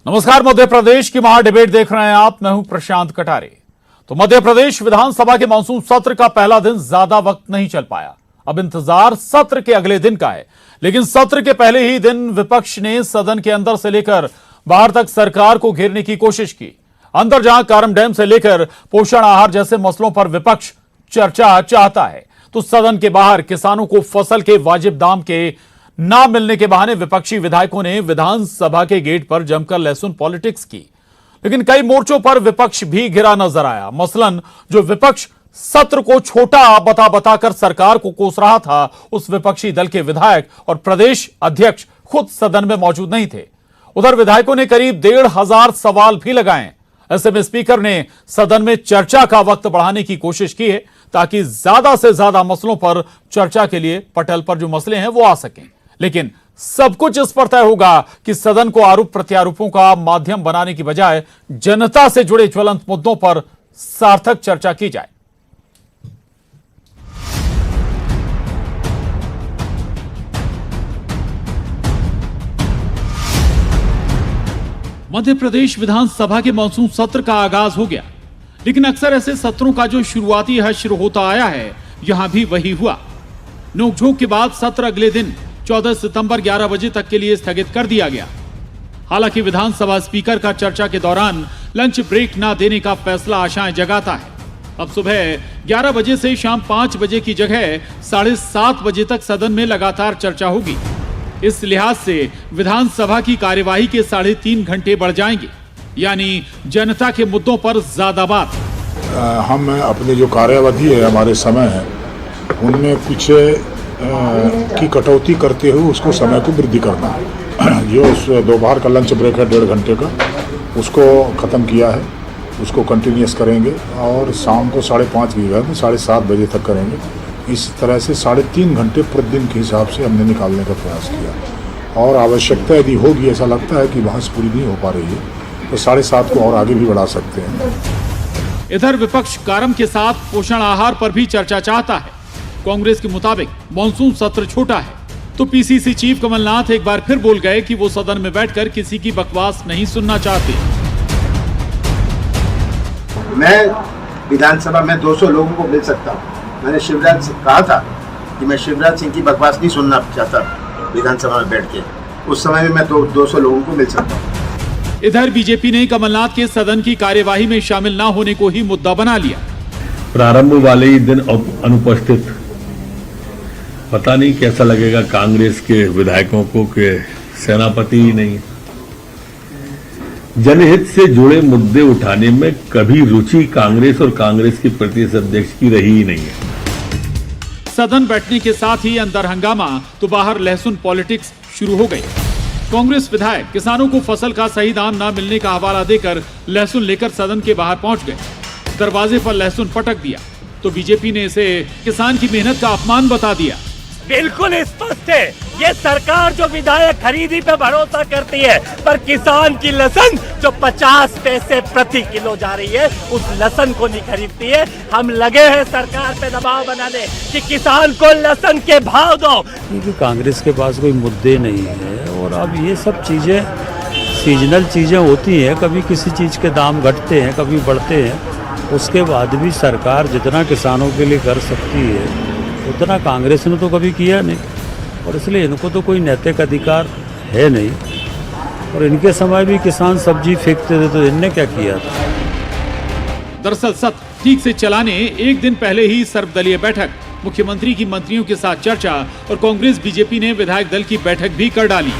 नमस्कार, मध्य प्रदेश की महा डिबेट देख रहे हैं आप। मैं हूं प्रशांत कटारे। तो मध्य प्रदेश विधानसभा के मानसून सत्र का पहला दिन ज्यादा वक्त नहीं चल पाया। अब इंतजार सत्र के अगले दिन का है, लेकिन सत्र के पहले ही दिन विपक्ष ने सदन के अंदर से लेकर बाहर तक सरकार को घेरने की कोशिश की। अंदर जहां कारम डैम से लेकर पोषण आहार जैसे मसलों पर विपक्ष चर्चा चाहता है, तो सदन के बाहर किसानों को फसल के वाजिब दाम के ना मिलने के बहाने विपक्षी विधायकों ने विधानसभा के गेट पर जमकर लहसुन पॉलिटिक्स की। लेकिन कई मोर्चों पर विपक्ष भी घिरा नजर आया। मसलन जो विपक्ष सत्र को छोटा बताकर सरकार को कोस रहा था, उस विपक्षी दल के विधायक और प्रदेश अध्यक्ष खुद सदन में मौजूद नहीं थे। उधर विधायकों ने करीब 1,500 सवाल भी लगाए। ऐसे में स्पीकर ने सदन में चर्चा का वक्त बढ़ाने की कोशिश की है, ताकि ज्यादा से ज्यादा मसलों पर चर्चा के लिए पटल पर जो मसले हैं वो आ सकें। लेकिन सब कुछ इस पर तय होगा कि सदन को आरोप प्रत्यारोपों का माध्यम बनाने की बजाय जनता से जुड़े ज्वलंत मुद्दों पर सार्थक चर्चा की जाए। मध्य प्रदेश विधानसभा के मानसून सत्र का आगाज हो गया, लेकिन अक्सर ऐसे सत्रों का जो शुरुआती हश्र होता आया है, यहां भी वही हुआ। नोकझोंक के बाद सत्र अगले दिन 14 सितंबर 11 बजे तक के लिए स्थगित कर दिया गया। हालांकि विधानसभा स्पीकर का चर्चा के दौरान लंच ब्रेक न देने का फैसला आशाएं जगाता है। अब सुबह 11 बजे से शाम 5 बजे की जगह 7:30 बजे तक सदन में लगातार चर्चा होगी। इस लिहाज से विधानसभा की कार्यवाही के 3.5 घंटे बढ़ जाएंगे, यानी जनता के मुद्दों पर ज्यादा बात। हम अपनी जो कार्यावधि है, हमारे समय है, उनमें कुछ की कटौती करते हुए उसको समय को वृद्धि करना है। जो उस दोपहर का लंच ब्रेक है 1.5 घंटे का, उसको ख़त्म किया है, उसको कंटिन्यूस करेंगे और शाम को 5:30 की जगह 7:30 बजे तक करेंगे। इस तरह से 3.5 घंटे प्रतिदिन के हिसाब से हमने निकालने का प्रयास किया। और आवश्यकता यदि होगी, ऐसा लगता है कि बहस पूरी नहीं हो पा रही है, तो 7:30 को और आगे भी बढ़ा सकते हैं। इधर विपक्ष कारम के साथ पोषण आहार पर भी चर्चा चाहता है। कांग्रेस के मुताबिक मानसून सत्र छोटा है, तो पीसीसी चीफ कमलनाथ एक बार फिर बोल गए कि वो सदन में बैठकर किसी की बकवास नहीं सुनना चाहते। मैं विधानसभा में 200 लोगों को मिल सकता हूँ। मैंने शिवराज से कहा था कि मैं शिवराज सिंह की बकवास नहीं सुनना चाहता विधानसभा में बैठ के। उस समय में मैं 200 लोगों को मिल सकता हूँ। इधर बीजेपी ने कमलनाथ के सदन की कार्यवाही में शामिल न होने को ही मुद्दा बना लिया। प्रारंभ वाले ही दिन अनुपस्थित, पता नहीं कैसा लगेगा कांग्रेस के विधायकों को कि सेनापति ही नहीं। जनहित से जुड़े मुद्दे उठाने में कभी रुचि कांग्रेस और कांग्रेस के प्रदेश अध्यक्ष की रही ही नहीं है। सदन बैठने के साथ ही अंदर हंगामा तो बाहर लहसुन पॉलिटिक्स शुरू हो गई। कांग्रेस विधायक किसानों को फसल का सही दाम न मिलने का हवाला देकर लहसुन लेकर सदन के बाहर पहुंच गए। दरवाजे पर लहसुन पटक दिया, तो बीजेपी ने इसे किसान की मेहनत का अपमान बता दिया। बिल्कुल स्पष्ट है, ये सरकार जो विधायक खरीदी पे भरोसा करती है, पर किसान की लहसुन जो 50 पैसे प्रति किलो जा रही है, उस लहसुन को नहीं खरीदती है। हम लगे हैं सरकार पे दबाव बनाने कि किसान को लहसुन के भाव दो। क्योंकि कांग्रेस के पास कोई मुद्दे नहीं है, और अब ये सब चीजें सीजनल चीजें होती हैं। कभी किसी चीज के दाम घटते हैं, कभी बढ़ते हैं। उसके बाद भी सरकार जितना किसानों के लिए कर सकती है उतना कांग्रेस ने तो कभी किया नहीं, और इसलिए इनको तो कोई नैतिक अधिकार है नहीं। और इनके समय भी किसान सब्जी फेंकते थे, तो इनने क्या किया था? दरअसल सत्र ठीक से चलाने एक दिन पहले ही सर्वदलीय बैठक, मुख्यमंत्री की मंत्रियों के साथ चर्चा और कांग्रेस बीजेपी ने विधायक दल की बैठक भी कर डाली।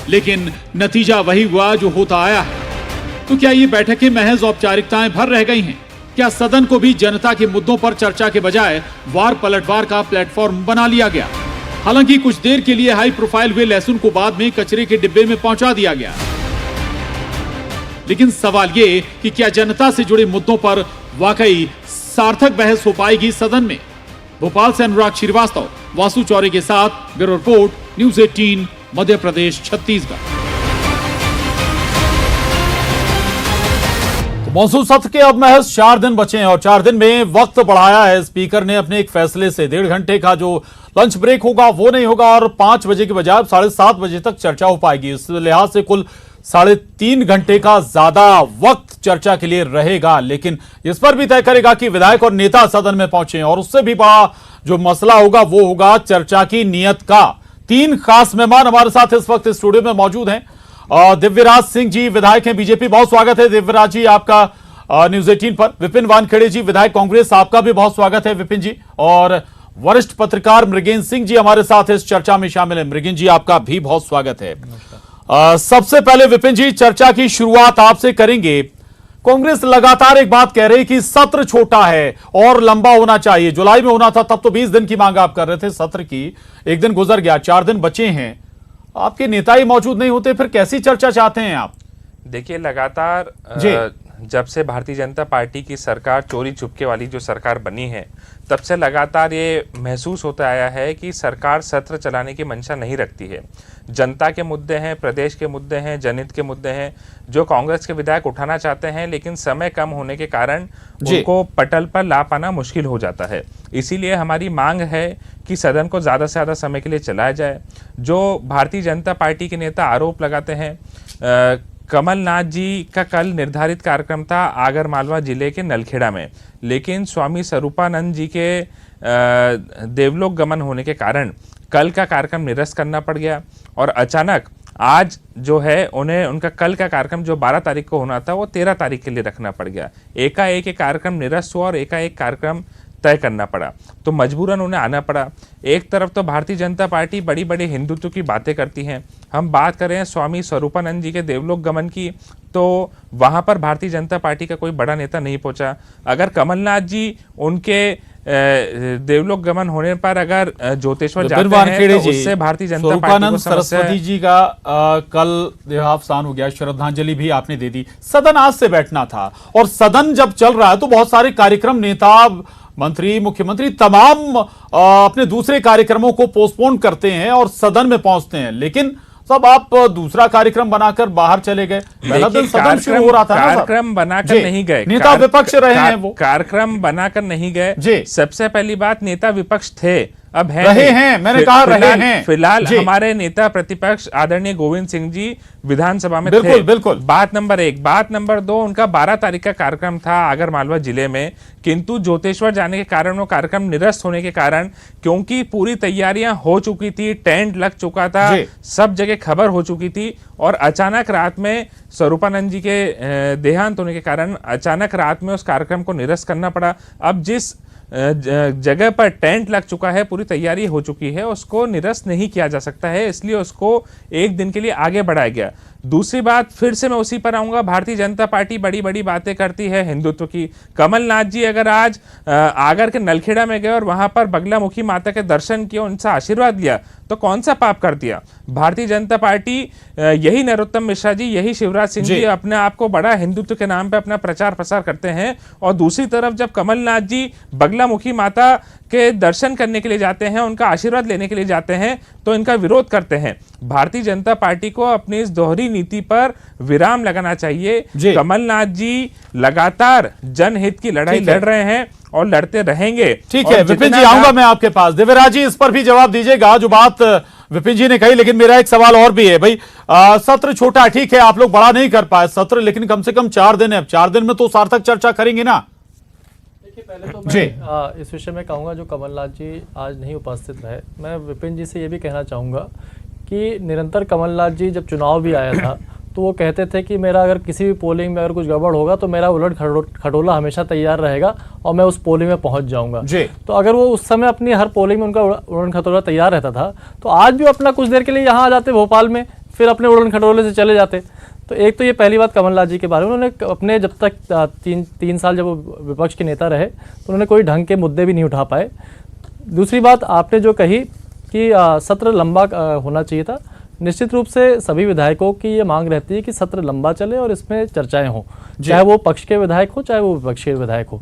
लेकिन नतीजा वही हुआ जो होता आया है। तो क्या ये बैठकें महज औपचारिकताएं भर रह गई हैं? क्या सदन को भी जनता के मुद्दों पर चर्चा के बजाय वार पलटवार का प्लेटफॉर्म बना लिया गया? हालांकि कुछ देर के लिए हाई प्रोफाइल हुए लहसुन को बाद में कचरे के डिब्बे में पहुंचा दिया गया। लेकिन सवाल ये कि क्या जनता से जुड़े मुद्दों पर वाकई सार्थक बहस हो पाएगी सदन में? भोपाल से अनुराग श्रीवास्तव, वासु चौरे के साथ bureau report, news 18, Madhya Pradesh, Chhattisgarh. Monsoon सत्र के अब महज 4 दिन बचे हैं और 4 दिन में वक्त बढ़ाया है स्पीकर ने अपने एक फैसले से। 1.5 घंटे का जो लंच ब्रेक होगा वो नहीं होगा और 5 बजे के बजाय 7:30 बजे तक चर्चा हो पाएगी। इस लिहाज से कुल 3.5 घंटे का ज्यादा वक्त चर्चा के लिए रहेगा, लेकिन इस पर भी तय करेगा कि विधायक और नेता सदन में पहुंचे, और उससे भी बड़ा जो मसला होगा वो होगा चर्चा की नियत का। 3 खास मेहमान हमारे साथ इस वक्त स्टूडियो में मौजूद हैं। दिव्यराज सिंह जी विधायक हैं बीजेपी, बहुत स्वागत है दिव्यराज जी आपका न्यूज 18 पर। विपिन वानखेड़े जी विधायक कांग्रेस, आपका भी बहुत स्वागत है विपिन जी। और वरिष्ठ पत्रकार मृगेंद्र सिंह जी हमारे साथ इस चर्चा में शामिल है। मृगेंद्र जी आपका भी बहुत स्वागत है। सबसे पहले विपिन जी चर्चा की शुरुआत आपसे करेंगे। कांग्रेस लगातार एक बात कह रही कि सत्र छोटा है और लंबा होना चाहिए। जुलाई में होना था तब तो 20 दिन की मांग आप कर रहे थे सत्र की, एक दिन गुजर गया, 4 दिन बचे हैं, आपके नेता ही मौजूद नहीं होते, फिर कैसी चर्चा चाहते हैं आप? देखिए, लगातार जब से भारतीय जनता पार्टी की सरकार चोरी चुपके वाली जो सरकार बनी है, तब से लगातार ये महसूस होता आया है कि सरकार सत्र चलाने की मंशा नहीं रखती है। जनता के मुद्दे हैं, प्रदेश के मुद्दे हैं, जनहित के मुद्दे हैं जो कांग्रेस के विधायक उठाना चाहते हैं, लेकिन समय कम होने के कारण उनको पटल पर ला पाना मुश्किल हो जाता है। इसीलिए हमारी मांग है कि सदन को ज़्यादा से ज़्यादा समय के लिए चलाया जाए। जो भारतीय जनता पार्टी के नेता आरोप लगाते हैं, कमलनाथ जी का कल निर्धारित कार्यक्रम था आगर मालवा जिले के नलखेड़ा में, लेकिन स्वामी स्वरूपानंद जी के देवलोक गमन होने के कारण कल का कार्यक्रम निरस्त करना पड़ गया, और अचानक आज जो है उन्हें उनका कल का कार्यक्रम जो 12 तारीख को होना था वो 13 तारीख के लिए रखना पड़ गया। एकाएक एक कार्यक्रम निरस्त हुआ और एकाएक कार्यक्रम तय करना पड़ा, तो मजबूरन उन्हें आना पड़ा। एक तरफ तो भारतीय जनता पार्टी बड़ी बड़ी हिंदुत्व की बातें करती हैं, हम बात करें स्वामी स्वरूपानंद जी के देवलोक गमन की, तो वहां पर भारतीय जनता पार्टी का कोई बड़ा नेता नहीं पहुंचा। अगर कमलनाथ जी उनके देवलोक गमन होने पर अगर ज्योतेश्वर जाते हैं तो उससे भारतीय जनता पार्टी को सरस्वती जी का कल देहावसान हो गया, श्रद्धांजलि भी आपने दे दी। सदन आज से बैठना था, और सदन जब चल रहा है तो बहुत सारे कार्यक्रम नेता, मंत्री, मुख्यमंत्री तमाम अपने दूसरे कार्यक्रमों को पोस्टपोन करते हैं और सदन में पहुंचते हैं, लेकिन सब आप दूसरा कार्यक्रम बनाकर बाहर चले गए। पहला दिन सदन शुरू हो रहा था, कार्यक्रम बनाकर नहीं गए, नेता विपक्ष रहे हैं, वो कार्यक्रम बनाकर नहीं गए। सबसे पहली बात, नेता विपक्ष थे, अब रहे हैं, मैंने कहा रहे हैं। फिलहाल हमारे नेता प्रतिपक्ष आदरणीय गोविंद सिंह जी विधानसभा में बिल्कुल, थे। बिल्कुल। बात नंबर 1। बात नंबर 2, उनका 12 तारीख का कार्यक्रम था आगर मालवा जिले में, किंतु ज्योतेश्वर जाने के कारण वो कार्यक्रम निरस्त होने के कारण, क्योंकि पूरी तैयारियां हो चुकी थी, टेंट लग चुका था, सब जगह खबर हो चुकी थी, और अचानक रात में स्वरूपानंद जी के देहांत होने के कारण अचानक रात में उस कार्यक्रम को निरस्त करना पड़ा। अब जिस जगह पर टेंट लग चुका है, पूरी तैयारी हो चुकी है, उसको निरस्त नहीं किया जा सकता है, इसलिए उसको एक दिन के लिए आगे बढ़ाया गया। दूसरी बात, फिर से मैं उसी पर आऊंगा, भारतीय जनता पार्टी बड़ी बड़ी बातें करती है हिंदुत्व की। कमलनाथ जी अगर आज आगर के नलखेड़ा में गए और वहां पर बगलामुखी माता के दर्शन किए, उनसे आशीर्वाद लिया, तो कौन सा पाप कर दिया? भारतीय जनता पार्टी, यही नरोत्तम मिश्रा जी, यही शिवराज सिंह जी अपने आप को बड़ा हिंदुत्व के नाम पे अपना प्रचार प्रसार करते हैं, और दूसरी तरफ जब कमलनाथ जी बगलामुखी माता के दर्शन करने के लिए जाते हैं, उनका आशीर्वाद लेने के लिए जाते हैं, तो इनका विरोध करते हैं। भारतीय जनता पार्टी को अपनी इस दोहरी नीति पर विराम लगाना चाहिए। कमलनाथ जी लगातार जनहित की लड़ाई लड़ रहे हैं और लड़ते रहेंगे। ठीक है विपिन जी, आऊंगा मैं आपके पास। दिव्यराज जी इस पर भी जवाब दीजिएगा जो बात विपिन जी ने कही, लेकिन मेरा एक सवाल और भी है भाई। सत्र छोटा, ठीक है, आप लोग बड़ा नहीं कर पाए सत्र, लेकिन कम से कम 4 दिन है, 4 दिन में तो सार्थक चर्चा करेंगे ना? पहले तो मैं इस विषय में कहूँगा, जो कमलनाथ जी आज नहीं उपस्थित रहे, मैं विपिन जी से ये भी कहना चाहूँगा कि निरंतर कमलनाथ जी जब चुनाव भी आया था तो वो कहते थे कि मेरा अगर किसी भी पोलिंग में अगर कुछ गड़बड़ होगा तो मेरा उलट खटोला हमेशा तैयार रहेगा और मैं उस पोलिंग में पहुंच जाऊंगा। तो अगर वो उस समय अपनी हर पोलिंग में उनका उलट खटोला तैयार रहता था, तो आज भी अपना कुछ देर के लिए यहाँ आ जाते भोपाल में, फिर अपने उलट खटोले से चले जाते। तो एक तो ये पहली बात कमलनाथ जी के बारे में, उन्होंने अपने जब तक 3 साल जब वो विपक्ष के नेता रहे तो उन्होंने कोई ढंग के मुद्दे भी नहीं उठा पाए। दूसरी बात आपने जो कही कि सत्र लंबा होना चाहिए था, निश्चित रूप से सभी विधायकों की ये मांग रहती है कि सत्र लंबा चले और इसमें चर्चाएं हों, चाहे वो पक्ष के विधायक हो चाहे वो विपक्ष के विधायक हो।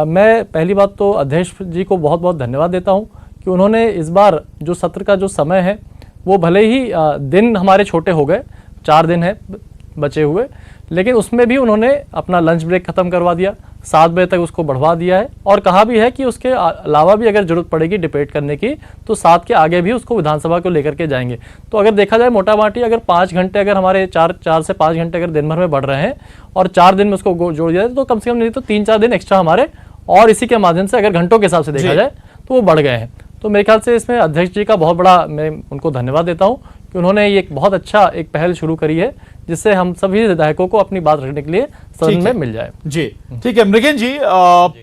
मैं पहली बात तो अध्यक्ष जी को बहुत बहुत धन्यवाद देता हूं कि उन्होंने इस बार जो सत्र का जो समय है वो भले ही दिन हमारे छोटे हो गए, 4 दिन है, बचे हुए, लेकिन उसमें भी उन्होंने अपना लंच ब्रेक खत्म करवा दिया, 7 बजे तक उसको बढ़वा दिया है और कहा भी है कि उसके अलावा भी अगर जरूरत पड़ेगी डिबेट करने की तो 7 के आगे भी उसको विधानसभा को लेकर के जाएंगे। तो अगर देखा जाए मोटा माटी अगर 5 घंटे अगर हमारे 4 से 5 घंटे अगर दिन भर में बढ़ रहे हैं और 4 दिन में उसको जोड़ दिया जाए तो कम से कम नहीं तो 3-4 दिन एक्स्ट्रा हमारे और इसी के माध्यम से अगर घंटों के हिसाब से देखा जाए तो वो बढ़ गए हैं। तो मेरे ख्याल से इसमें अध्यक्ष जी का बहुत बड़ा मैं उनको धन्यवाद देता हूँ कि उन्होंने ये एक बहुत अच्छा एक पहल शुरू करी है जिससे हम सभी विधायकों को अपनी बात रखने के लिए सदन में मिल जाए। जी ठीक है मृगेन जी,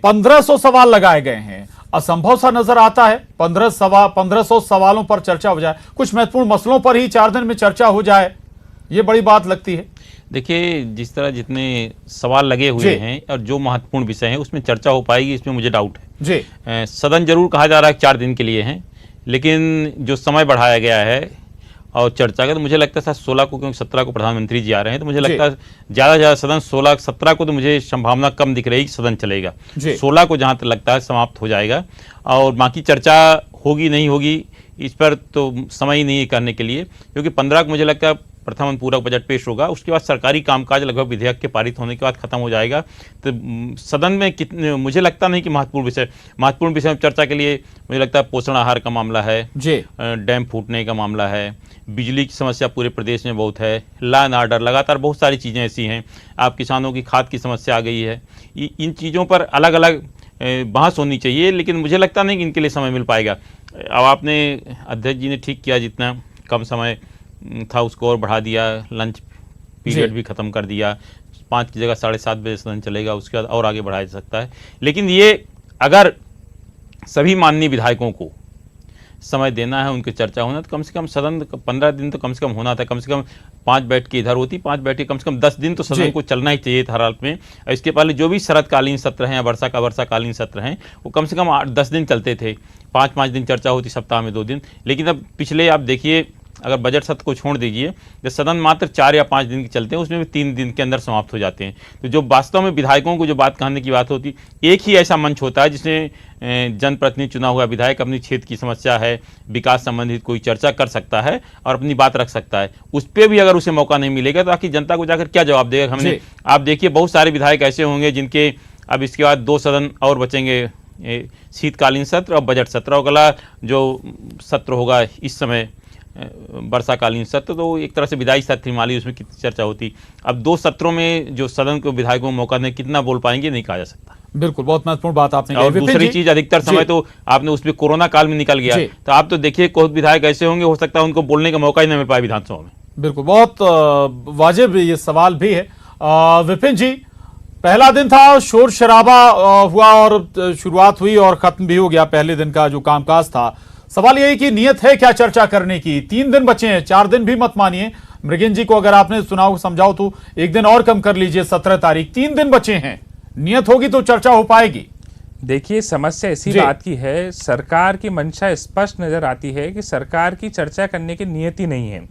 1500 सवाल लगाए गए हैं, असंभव सा नजर आता है 1500 सवालों पर चर्चा हो जाए, कुछ महत्वपूर्ण मसलों पर ही 4 दिन में चर्चा हो जाए, ये बड़ी बात लगती है। देखिए जिस तरह जितने सवाल लगे हुए हैं और जो महत्वपूर्ण विषय हैं उसमें चर्चा हो पाएगी, इसमें मुझे डाउट है जी। सदन जरूर कहा जा रहा है 4 दिन के लिए है, लेकिन जो समय बढ़ाया गया है और चर्चा का तो मुझे लगता है 16 को, क्योंकि 17 को प्रधानमंत्री जी आ रहे हैं, तो मुझे लगता है ज़्यादा से ज़्यादा सदन 16-17 को तो मुझे संभावना कम दिख रही है कि सदन चलेगा। 16 को जहाँ तक लगता है समाप्त हो जाएगा और बाकी चर्चा होगी नहीं होगी इस पर तो समय ही नहीं है करने के लिए, क्योंकि 15 को मुझे लगता है प्रथम अनुपूरक बजट पेश होगा, उसके बाद सरकारी कामकाज लगभग विधेयक के पारित होने के बाद खत्म हो जाएगा। तो सदन में कितने मुझे लगता नहीं कि महत्वपूर्ण विषय में चर्चा के लिए मुझे लगता है पोषण आहार का मामला है, डैम फूटने का मामला है, बिजली की समस्या पूरे प्रदेश में बहुत है, लॉ एंड ऑर्डर, लगातार बहुत सारी चीज़ें ऐसी हैं, आप किसानों की खाद की समस्या आ गई है, इन चीज़ों पर अलग अलग बहस होनी चाहिए, लेकिन मुझे लगता नहीं कि इनके लिए समय मिल पाएगा। अब आपने अध्यक्ष जी ने ठीक किया, जितना कम समय था उसको और बढ़ा दिया, लंच पीरियड भी ख़त्म कर दिया, 5 की जगह 7:30 बजे सदन चलेगा, उसके बाद और आगे बढ़ाया जा सकता है। लेकिन ये अगर सभी माननीय विधायकों को समय देना है, उनकी चर्चा होना, तो कम से कम सदन 15 दिन तो कम से कम होना था, कम से कम 5 बैठकें इधर होती, 5 बैठकें कम से कम 10 दिन तो सदन को चलना ही चाहिए था हर हालत में। इसके पहले जो भी शरतकालीन सत्र हैं या वर्षाकालीन सत्र हैं वो कम से कम 8-10 दिन चलते थे, 5-5 दिन चर्चा होती, सप्ताह में 2 दिन। लेकिन अब पिछले आप देखिए, अगर बजट सत्र को छोड़ दीजिए, जब सदन मात्र 4 या 5 दिन के चलते हैं उसमें भी 3 दिन के अंदर समाप्त हो जाते हैं। तो जो वास्तव में विधायकों को जो बात कहने की बात होती, एक ही ऐसा मंच होता है जिसमें जनप्रतिनिधि चुना हुआ विधायक अपनी क्षेत्र की समस्या है, विकास संबंधित कोई चर्चा कर सकता है और अपनी बात रख सकता है। उस पर भी अगर उसे मौका नहीं मिलेगा तो आखिर जनता को जाकर क्या जवाब देगा। हमने आप देखिए बहुत सारे विधायक ऐसे होंगे जिनके अब इसके बाद 2 सदन और बचेंगे, शीतकालीन सत्र और बजट सत्र, और अगला जो सत्र होगा इस समय वर्षाकालीन सत्र, तो एक तरह से विधायी सत्र माली, उसमें कितनी चर्चा होती। अब 2 सत्रों में जो सदन को विधायकों को मौका दें, कितना बोल पाएंगे नहीं कहा जा सकता। बिल्कुल, बहुत महत्वपूर्ण बात आपने और दूसरी चीज, अधिकतर समय तो आपने उसमें कोरोना काल में निकल गया, तो आप तो देखिए कुछ विधायक ऐसे होंगे, हो सकता है उनको बोलने का मौका ही नहीं मिल पाए विधानसभा में। बिल्कुल, बहुत वाजिब ये सवाल भी है। विपिन जी, पहला दिन था, शोर शराबा हुआ और शुरुआत हुई और खत्म भी हो गया पहले दिन का जो कामकाज था। सवाल यही कि नियत है क्या चर्चा करने की? 3 दिन बचे हैं, 4 दिन भी मत मानिए। मृगेन जी को अगर आपने चुनाव समझाओ तो 1 दिन और कम कर लीजिए, 17 तारीख, 3 दिन बचे हैं, नियत होगी तो चर्चा हो पाएगी। देखिए, समस्या इसी बात की है, सरकार की मंशा स्पष्ट नजर आती है कि सरकार की चर्चा करने की नियत ही नहीं है।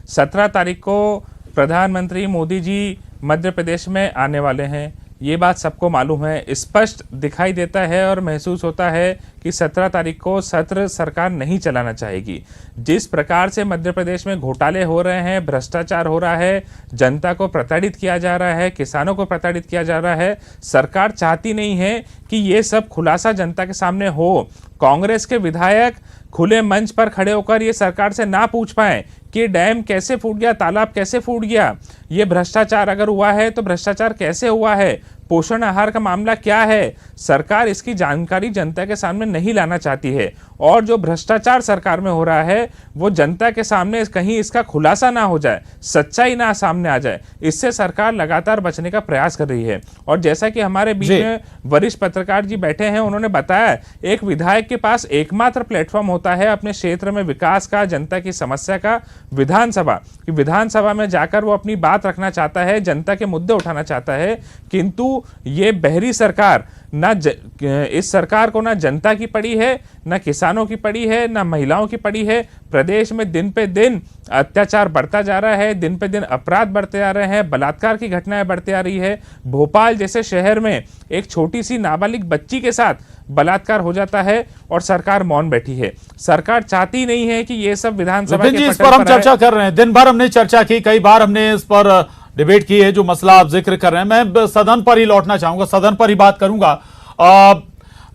17 तारीख को प्रधानमंत्री मोदी जी मध्य प्रदेश में आने वाले हैं, ये बात सबको मालूम है, स्पष्ट दिखाई देता है और महसूस होता है कि 17 तारीख को सत्र सरकार नहीं चलाना चाहेगी। जिस प्रकार से मध्य प्रदेश में घोटाले हो रहे हैं, भ्रष्टाचार हो रहा है, जनता को प्रताड़ित किया जा रहा है, किसानों को प्रताड़ित किया जा रहा है, सरकार चाहती नहीं है कि ये सब खुलासा जनता के सामने हो। कांग्रेस के विधायक खुले मंच पर खड़े होकर ये सरकार से ना पूछ पाए कि डैम कैसे फूट गया, तालाब कैसे फूट गया, ये भ्रष्टाचार अगर हुआ है तो भ्रष्टाचार कैसे हुआ है, पोषण आहार का मामला क्या है, सरकार इसकी जानकारी जनता के सामने नहीं लाना चाहती है। और जो भ्रष्टाचार सरकार में हो रहा है वो जनता के सामने कहीं इसका खुलासा ना हो जाए, सच्चाई ना सामने आ जाए, इससे सरकार लगातार बचने का प्रयास कर रही है। और जैसा कि हमारे बीच में वरिष्ठ पत्रकार जी बैठे हैं, उन्होंने बताया, एक विधायक के पास एकमात्र प्लेटफॉर्म होता है अपने क्षेत्र में विकास का, जनता की समस्या का, विधानसभा। कि विधानसभा में जाकर वो अपनी बात रखना चाहता है, जनता के मुद्दे उठाना चाहता है, किंतु ये बहरी सरकार इस सरकार को ना जनता की पड़ी है, ना किसानों की पड़ी है, ना महिलाओं की पड़ी है। प्रदेश में दिन पे दिन अत्याचार बढ़ता जा रहा है, दिन पे दिन अपराध बढ़ते जा रहे हैं, बलात्कार की घटनाएं बढ़ती आ रही है। भोपाल जैसे शहर में एक छोटी सी नाबालिग बच्ची के साथ बलात्कार हो जाता है और सरकार मौन बैठी है। सरकार चाहती नहीं है कि ये सब विधानसभा के इस पर हम चर्चा कर रहे हैं, दिन भर हमने चर्चा की, कई बार हमने इस पर डिबेट की है, जो मसला आप जिक्र कर रहे हैं, मैं सदन पर ही लौटना चाहूंगा, सदन पर ही बात करूंगा।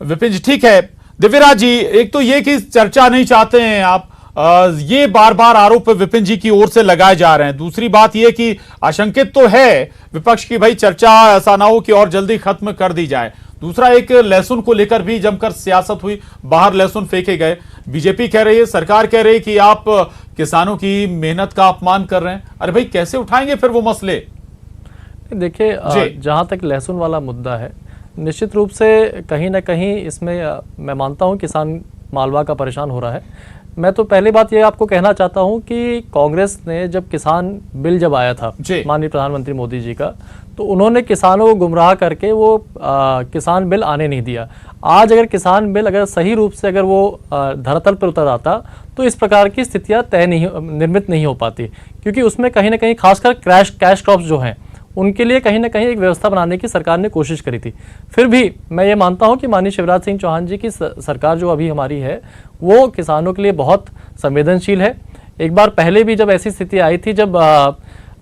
विपिन जी, ठीक है। दिव्यराज जी, एक तो ये कि चर्चा नहीं चाहते हैं आप, ये बार बार आरोप विपिन जी की ओर से लगाए जा रहे हैं। दूसरी बात ये कि आशंकित तो है विपक्ष की, भाई चर्चा ऐसा ना हो कि और जल्दी खत्म कर दी जाए। दूसरा, एक लहसुन को लेकर भी जमकर सियासत हुई, बाहर लहसुन फेंके गए। बीजेपी कह रही है, सरकार कह रही है कि आप किसानों की मेहनत का अपमान कर रहे हैं। अरे भाई, कैसे उठाएंगे फिर वो मसले? देखिए, जहां तक लहसुन वाला मुद्दा है, निश्चित रूप से कहीं ना कहीं इसमें मैं मानता हूं किसान मालवा का परेशान हो रहा है। मैं तो पहली बात ये आपको कहना चाहता हूं कि कांग्रेस ने जब किसान बिल जब आया था माननीय प्रधानमंत्री मोदी जी का, तो उन्होंने किसानों को गुमराह करके वो किसान बिल आने नहीं दिया। आज अगर किसान बिल अगर सही रूप से अगर वो धरातल पर उतर आता तो इस प्रकार की स्थितियां निर्मित नहीं हो पाती, क्योंकि उसमें कहीं ना कहीं खासकर कैश क्रॉप्स जो हैं उनके लिए कहीं ना कहीं एक व्यवस्था बनाने की सरकार ने कोशिश करी थी। फिर भी मैं ये मानता हूं कि माननीय शिवराज सिंह चौहान जी की सरकार जो अभी हमारी है वो किसानों के लिए बहुत संवेदनशील है। एक बार पहले भी जब ऐसी स्थिति आई थी, जब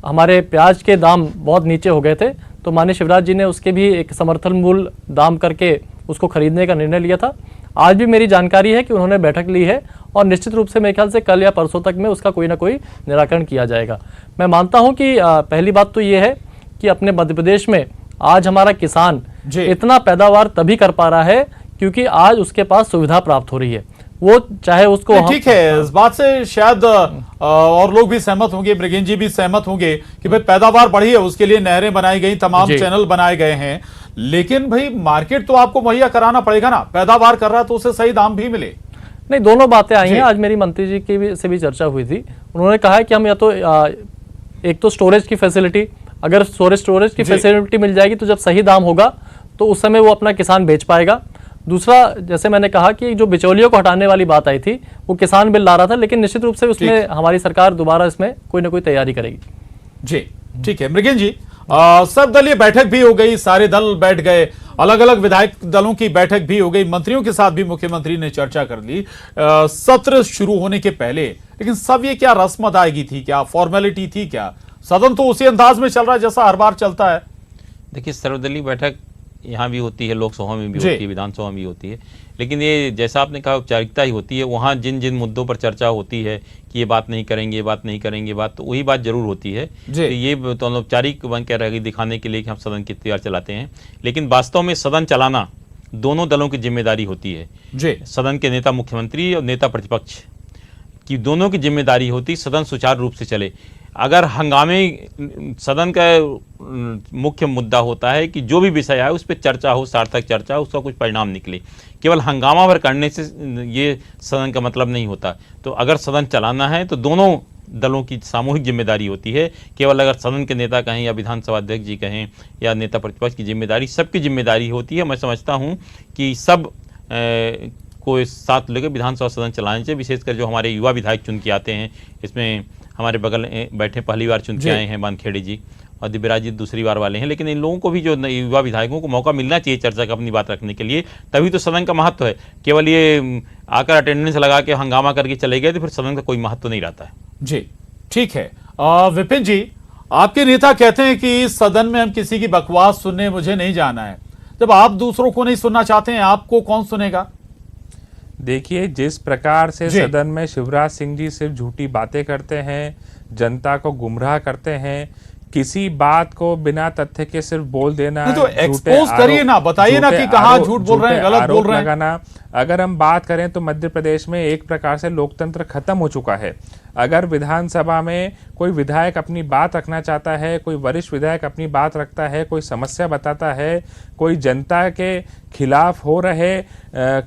हमारे प्याज के दाम बहुत नीचे हो गए थे, तो माननीय शिवराज जी ने उसके भी एक समर्थन मूल्य दाम करके उसको खरीदने का निर्णय लिया था। आज भी मेरी जानकारी है कि उन्होंने बैठक ली है और निश्चित रूप से मेरे ख्याल से कल या परसों तक में उसका कोई ना कोई निराकरण किया जाएगा। मैं मानता हूं कि पहली बात तो ये है कि अपने मध्य प्रदेश में आज हमारा किसान इतना पैदावार तभी कर पा रहा है क्योंकि आज उसके पास सुविधा प्राप्त हो रही है। वो चाहे उसको, ठीक है, इस बात से शायद और लोग भी सहमत होंगे, मृगेन जी भी सहमत होंगे कि भाई पैदावार बढ़ी है, उसके लिए नहरें बनाई गई, तमाम चैनल बनाए गए हैं, लेकिन भाई मार्केट तो आपको मुहैया कराना पड़ेगा ना। पैदावार कर रहा है तो उसे सही दाम भी मिले। नहीं, दोनों बातें आई हैं। आज मेरी मंत्री जी की से भी चर्चा हुई थी। उन्होंने कहा है कि हम या तो एक तो स्टोरेज की फैसिलिटी, अगर स्टोरेज की फैसिलिटी मिल जाएगी तो जब सही दाम होगा तो उस समय वो अपना किसान बेच पाएगा। दूसरा, जैसे मैंने कहा कि जो बिचौलियों को हटाने वाली बात आई थी वो किसान बिल ला रहा था, लेकिन निश्चित रूप से उसमें हमारी सरकार दोबारा इसमें कोई ना कोई तैयारी करेगी। जी ठीक है। मृगेन जी, सर्वदलीय बैठक भी हो गई, सारे दल बैठ गए, अलग अलग विधायक दलों की बैठक भी हो गई, मंत्रियों के साथ भी मुख्यमंत्री ने चर्चा कर ली सत्र शुरू होने के पहले। लेकिन सब ये क्या रस्म अदायगी थी, क्या फॉर्मेलिटी थी, क्या सदन तो उसी अंदाज में चल रहा है जैसा हर बार चलता है? देखिए, सर्वदलीय बैठक यहाँ भी होती है, लोकसभा में भी होती है, विधानसभा में भी होती है, लेकिन ये जैसा आपने कहा औपचारिकता ही होती है। वहाँ जिन जिन मुद्दों पर चर्चा होती है कि ये बात नहीं करेंगे, ये बात नहीं करेंगे, बात तो वही बात जरूर होती है। तो ये तो औपचारिक बन के रहेगी, दिखाने के लिए कि हम सदन की तैयार चलाते हैं, लेकिन वास्तव में सदन चलाना दोनों दलों की जिम्मेदारी होती है। सदन के नेता मुख्यमंत्री और नेता प्रतिपक्ष की दोनों की जिम्मेदारी होती सदन सुचारू रूप से चले। अगर हंगामे, सदन का मुख्य मुद्दा होता है कि जो भी विषय आए उस पर चर्चा हो, सार्थक चर्चा हो, उसका कुछ परिणाम निकले। केवल हंगामा भर करने से ये सदन का मतलब नहीं होता। तो अगर सदन चलाना है तो दोनों दलों की सामूहिक जिम्मेदारी होती है। केवल अगर सदन के नेता कहें या विधानसभा अध्यक्ष जी कहें या नेता प्रतिपक्ष की जिम्मेदारी, सबकी जिम्मेदारी होती है। मैं समझता हूँ कि सब को साथ लेकर विधानसभा सदन चलाने चाहिए, विशेषकर जो हमारे युवा विधायक चुन के आते हैं। इसमें हमारे बगल बैठे पहली बार चुन के आए हैं बानखेड़े जी, और दिव्यराज जी दूसरी बार वाले हैं, लेकिन इन लोगों को भी, जो युवा विधायकों को मौका मिलना चाहिए चर्चा का, अपनी बात रखने के लिए। तभी तो सदन का महत्व है। केवल ये आकर अटेंडेंस लगा के हंगामा करके चले गए तो फिर सदन का कोई महत्व नहीं रहता है। जी ठीक है। विपिन जी, आपके नेता कहते हैं कि सदन में हम किसी की बकवास सुनने मुझे नहीं जाना है। जब आप दूसरों को नहीं सुनना चाहते हैं, आपको कौन सुनेगा? देखिए, जिस प्रकार से सदन में शिवराज सिंह जी सिर्फ झूठी बातें करते हैं, जनता को गुमराह करते हैं, किसी बात को बिना तथ्य के सिर्फ बोल देना, तो एक्सपोज करिए ना, बताइए ना कि कहां झूठ बोल रहे हैं, गलत बोल रहे हैं। अगर हम बात करें तो मध्य प्रदेश में एक प्रकार से लोकतंत्र खत्म हो चुका है। अगर विधानसभा में कोई विधायक अपनी बात रखना चाहता है, कोई वरिष्ठ विधायक अपनी बात रखता है, कोई समस्या बताता है, कोई जनता के खिलाफ हो रहे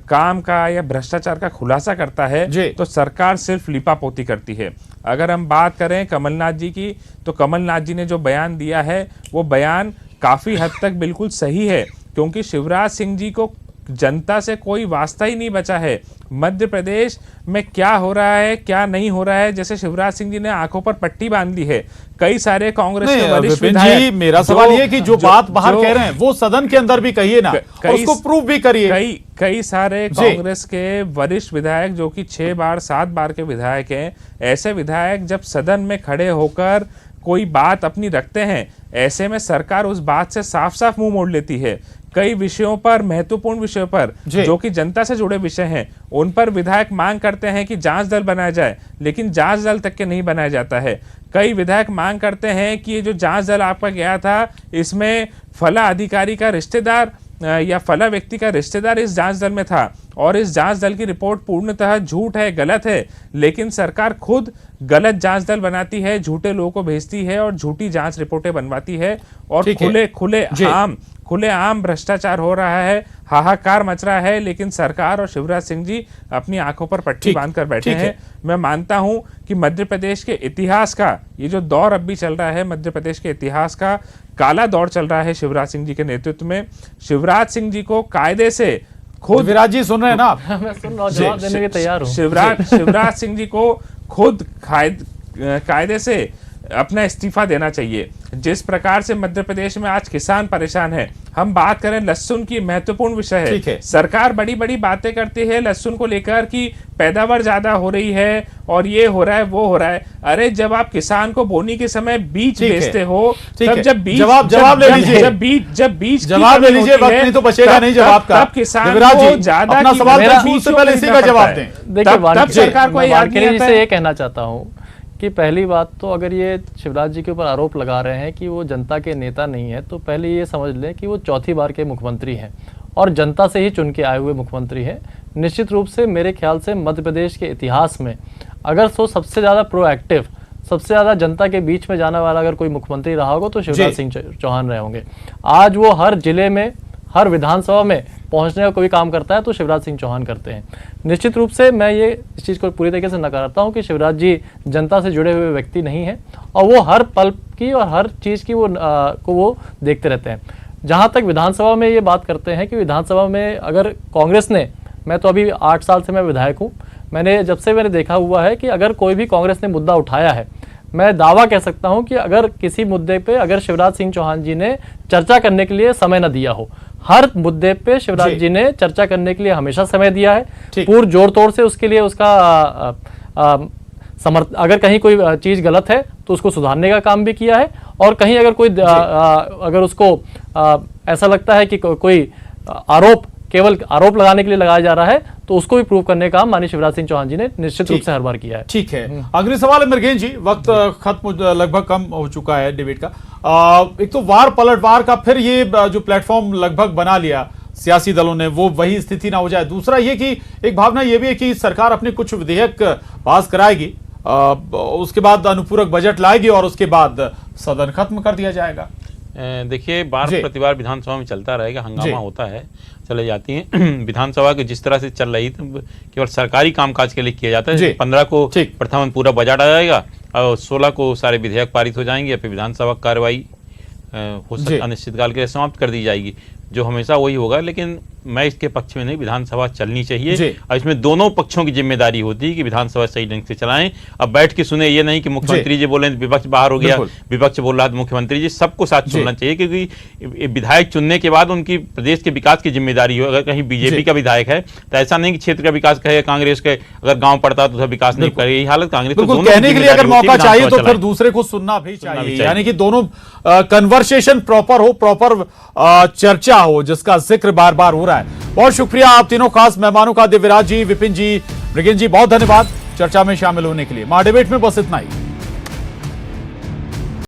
काम का या भ्रष्टाचार का खुलासा करता है, तो सरकार सिर्फ लिपापोती करती है। अगर हम बात करें कमलनाथ जी की, तो कमलनाथ जी ने जो बयान दिया है वो बयान काफ़ी हद तक बिल्कुल सही है, क्योंकि शिवराज सिंह जी को जनता से कोई वास्ता ही नहीं बचा है। मध्य प्रदेश में क्या हो रहा है, क्या नहीं हो रहा है, जैसे शिवराज सिंह जी ने आंखों पर पट्टी बांध ली है। कई सारे कांग्रेस के वरिष्ठ विधायक, मेरा सवाल ये कि जो बात बाहर कह रहे हैं वो सदन के अंदर भी कहिए ना, और उसको प्रूव भी करिए। कई सारे कांग्रेस के वरिष्ठ विधायक जो कि 6 बार 7 बार के विधायक हैं, ऐसे विधायक जब सदन में खड़े होकर कोई बात अपनी रखते हैं, ऐसे में सरकार उस बात से साफ साफ मुंह मोड़ लेती है। कई विषयों पर, महत्वपूर्ण विषयों पर जो कि जनता से जुड़े विषय हैं, उन पर विधायक मांग करते हैं कि जांच दल बनाया जाए, लेकिन जांच दल तक के नहीं बनाया जाता है। कई विधायक मांग करते हैं कि ये जो जांच दल आपका गया था, इसमें फला अधिकारी का रिश्तेदार या फला व्यक्ति का रिश्तेदार इस जांच दल में था और इस जांच दल की रिपोर्ट पूर्णतः झूठ है, गलत है, लेकिन सरकार खुद गलत जांच दल बनाती है, झूठे लोगों को भेजती है और झूठी जांच रिपोर्टें बनवाती है और खुले आम भ्रष्टाचार हो रहा है, हाहाकार मच रहा है, लेकिन सरकार और शिवराज सिंह जी अपनी आंखों पर पट्टी बांधकर बैठे हैं। मैं मानता हूं कि मध्य प्रदेश के इतिहास का ये जो दौर अब भी चल रहा है, मध्य प्रदेश के इतिहास का काला दौर चल रहा है शिवराज सिंह जी के नेतृत्व में। शिवराज सिंह जी को कायदे से खुद, विराज जी सुन रहे हैं ना आप? मैं सुन रहा हूं, जवाब देने के तैयार हूं। शिवराज सिंह जी को खुद कायदे से अपना इस्तीफा देना चाहिए। जिस प्रकार से मध्य प्रदेश में आज किसान परेशान है, हम बात करें लहसुन की, महत्वपूर्ण विषय है। सरकार बड़ी बड़ी बातें करती है लहसुन को लेकर कि पैदावार ज्यादा हो रही है और ये हो रहा है, वो हो रहा है। अरे जब आप किसान को बोनी के समय बीज बेचते हो, तब जब बीज जवाब ले लीजिए, जब बीज जवाब ले लीजिए, वक्त नहीं तो बचेगा नहीं जवाब का। तब किसान को ज्यादा अपना सवाल से पहले इसी का जवाब दें। देखिए, सरकार को ये कहना चाहता हूँ कि पहली बात तो अगर ये शिवराज जी के ऊपर आरोप लगा रहे हैं कि वो जनता के नेता नहीं है, तो पहले ये समझ लें कि वो चौथी बार के मुख्यमंत्री हैं और जनता से ही चुन के आए हुए मुख्यमंत्री हैं। निश्चित रूप से मेरे ख्याल से मध्य प्रदेश के इतिहास में अगर सबसे ज़्यादा प्रोएक्टिव, सबसे ज़्यादा जनता के बीच में जाने वाला अगर कोई मुख्यमंत्री रहा होगा तो शिवराज सिंह चौहान रहे होंगे। आज वो हर जिले में, हर विधानसभा में पहुंचने का कोई काम करता है तो शिवराज सिंह चौहान करते हैं। निश्चित रूप से मैं ये इस चीज़ को पूरी तरीके से नकारता हूं कि शिवराज जी जनता से जुड़े हुए व्यक्ति नहीं हैं और वो हर पल की और हर चीज़ की को वो देखते रहते हैं। जहां तक विधानसभा में ये बात करते हैं कि विधानसभा में अगर कांग्रेस ने, मैं तो अभी 8 साल से मैं विधायक हूँ, जब से मैंने देखा हुआ है कि अगर कोई भी कांग्रेस ने मुद्दा उठाया है, मैं दावा कह सकता हूं कि अगर किसी मुद्दे पे अगर शिवराज सिंह चौहान जी ने चर्चा करने के लिए समय न दिया हो, हर मुद्दे पे शिवराज जी ने चर्चा करने के लिए हमेशा समय दिया है, पूर्ण जोड़ तोड़ से उसके लिए उसका अगर कहीं कोई चीज़ गलत है तो उसको सुधारने का काम भी किया है और कहीं अगर कोई अगर उसको ऐसा लगता है कि कोई केवल आरोप लगाने के लिए लगाया जा रहा है तो उसको भी प्रूव करने का काम माननीय शिवराज सिंह चौहान जी ने निश्चित रूप से हर बार किया है। ठीक है, अगले सवाल है मृगेश जी, वक्त खत्म लगभग कम हो चुका है डिबेट का। एक तो वार पलटवार का, फिर ये जो प्लेटफॉर्म लगभग बना लिया सियासी दलों ने, वो वही स्थिति ना हो जाए। दूसरा ये कि एक भावना ये भी है कि सरकार अपने कुछ विधेयक पास कराएगी, उसके बाद अनुपूरक बजट लाएगी और उसके बाद सदन खत्म कर दिया जाएगा। देखिए, बार प्रतिवार विधानसभा में चलता रहेगा, हंगामा होता है, चले जाती हैं। विधानसभा की जिस तरह से चल रही थी केवल सरकारी कामकाज के लिए किया जाता है। 15 को प्रथम पूरा बजट आ जाएगा और 16 को सारे विधेयक पारित हो जाएंगे, फिर विधानसभा कार्रवाई हो सकता अनिश्चितकाल के लिए समाप्त कर दी जाएगी, जो हमेशा वही होगा। लेकिन मैं इसके पक्ष में नहीं, विधानसभा चलनी चाहिए और इसमें दोनों पक्षों की जिम्मेदारी होती है कि विधानसभा सही ढंग से चलाएं। अब बैठ के सुने, ये नहीं कि मुख्यमंत्री जी बोले विपक्ष बाहर हो गया, विपक्ष बोल रहा है मुख्यमंत्री जी, सबको साथ सुनना चाहिए, क्योंकि विधायक चुनने के बाद उनकी प्रदेश के विकास की जिम्मेदारी हो। अगर कहीं बीजेपी का विधायक है तो ऐसा नहीं कि क्षेत्र का विकास कहे, कांग्रेस के अगर गाँव पड़ता तो विकास नहीं करेगी, हालत कांग्रेस को कहने के लिए अगर मौका चाहिए तो फिर दूसरे को सुनना भी चाहिए, यानी कि दोनों कन्वर्सेशन प्रॉपर हो, प्रॉपर चर्चा हो, जिसका जिक्र बार बार हो रहा है। बहुत शुक्रिया आप तीनों खास मेहमानों का, दिव्यराज जी, विपिन जी, मृगेश जी, बहुत धन्यवाद चर्चा में शामिल होने के लिए। महाडिबेट में बस इतना ही।